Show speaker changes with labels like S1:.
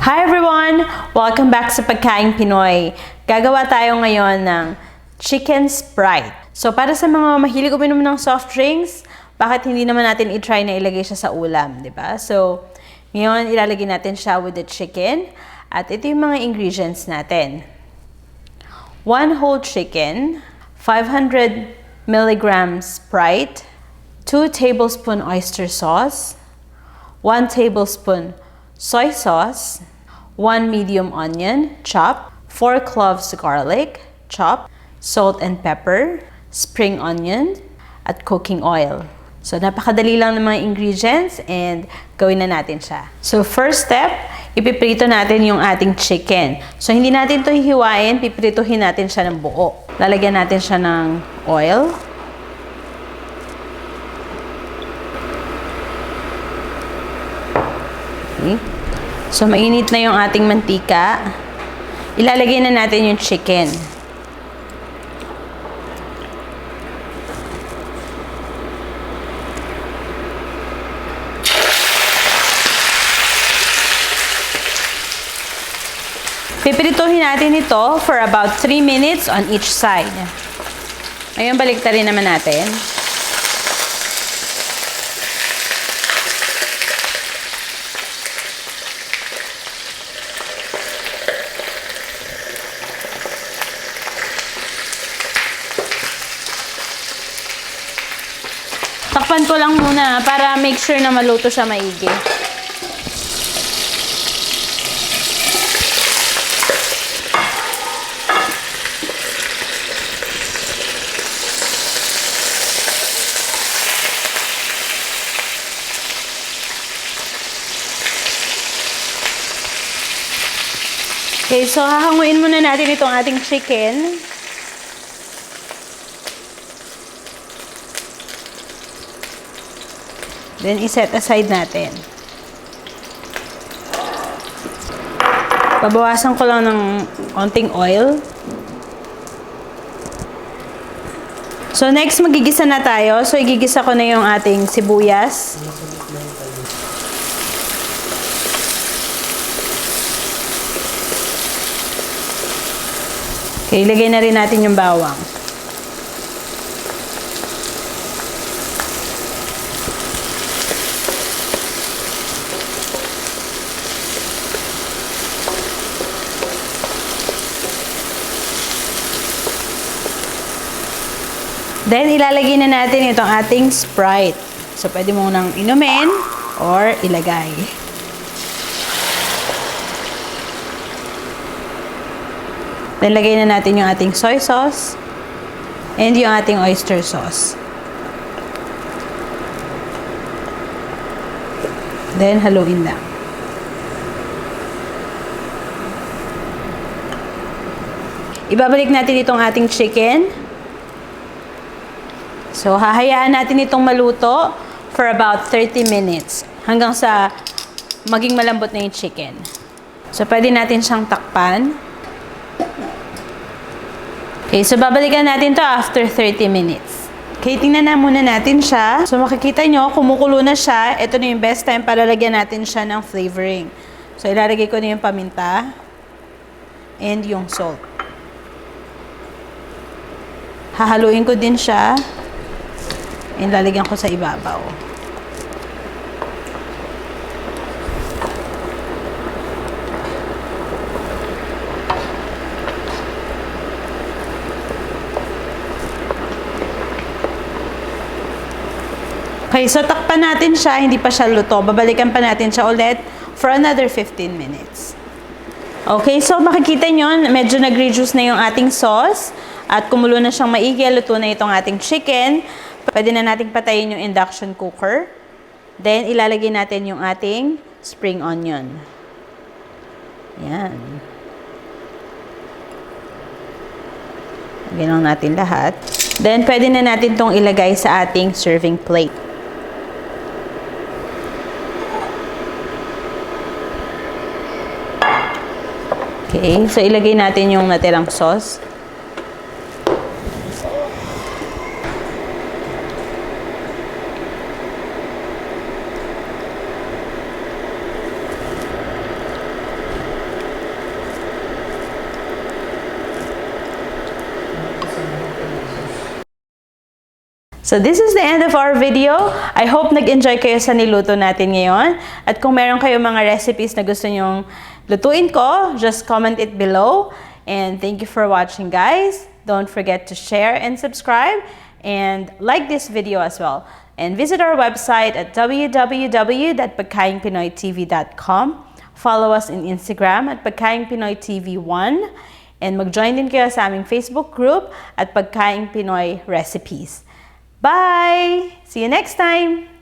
S1: Hi everyone! Welcome back sa Pagkaing Pinoy. Gagawa tayo ngayon ng chicken sprite. So para sa mga mahilig uminom ng soft drinks, bakit hindi naman natin i-try na ilagay siya sa ulam, di ba? So ngayon ilalagay natin siya with the chicken at ito yung mga ingredients natin. 1 whole chicken, 500 milligrams Sprite, 2 tablespoon oyster sauce, 1 tablespoon soy sauce, 1 medium onion, chopped, 4 cloves garlic, chopped, salt and pepper, spring onion, at cooking oil. So, napakadali lang ng mga ingredients and gawin na natin siya. So, first step, ipiprito natin yung ating chicken. So, hindi natin ito hihiwain, piprituhin natin siya ng buo. Lalagyan natin siya ng oil. Okay. So, mainit na yung ating mantika. Ilalagay na natin yung chicken. Pipirituhin natin ito for about 3 minutes on each side. Ngayon, baliktarin naman natin. Takpan ko lang muna para make sure na maluto siya maigi. Okay, so hahanguin muna natin itong ating chicken. Then, iset aside natin. Babawasan ko lang ng konting oil. So, next, magigisa na tayo. So, igigisa ko na yung ating sibuyas. Okay, ilagay na rin natin yung bawang. Then, ilalagay na natin itong ating Sprite. So, pwede mo nang inumin or ilagay. Then, lagay na natin yung ating soy sauce and yung ating oyster sauce. Then, haluin lang. Ibabalik natin itong ating chicken. So, hahayaan natin itong maluto for about 30 minutes hanggang sa maging malambot na yung chicken. So, pwede natin siyang takpan. Okay, so babalikan natin to after 30 minutes. Okay, tingnan na muna natin siya. So, makikita nyo, kumukulo na siya. Ito na yung best time para lagyan natin siya ng flavoring. So, ilalagay ko na yung paminta and yung salt. Hahaluin ko din siya. And lalagyan ko sa ibabaw. Okay, so takpan natin siya, hindi pa siya luto. Babalikan pa natin siya ulit for another 15 minutes. Okay, so makikita nyo, medyo nag-reduce na yung ating sauce at kumulo na siyang maigi, luto na itong ating chicken. Pwede na nating patayin yung induction cooker. Then, ilalagay natin yung ating spring onion. Yan. Lagyan lang natin lahat. Then, pwede na natin itong ilagay sa ating serving plate. Okay, so ilagay natin yung natirang sauce. So this is the end of our video. I hope nag-enjoy kayo sa niluto natin ngayon. At kung meron kayo mga recipes na gusto nyong lutuin ko, just comment it below. And thank you for watching, guys. Don't forget to share and subscribe and like this video as well. And visit our website at www.PagkaingPinoyTV.com. Follow us in Instagram at PagkaingPinoyTV1. And mag-join din kayo sa aming Facebook group at Pagkaing Pinoy Recipes. Bye! See you next time!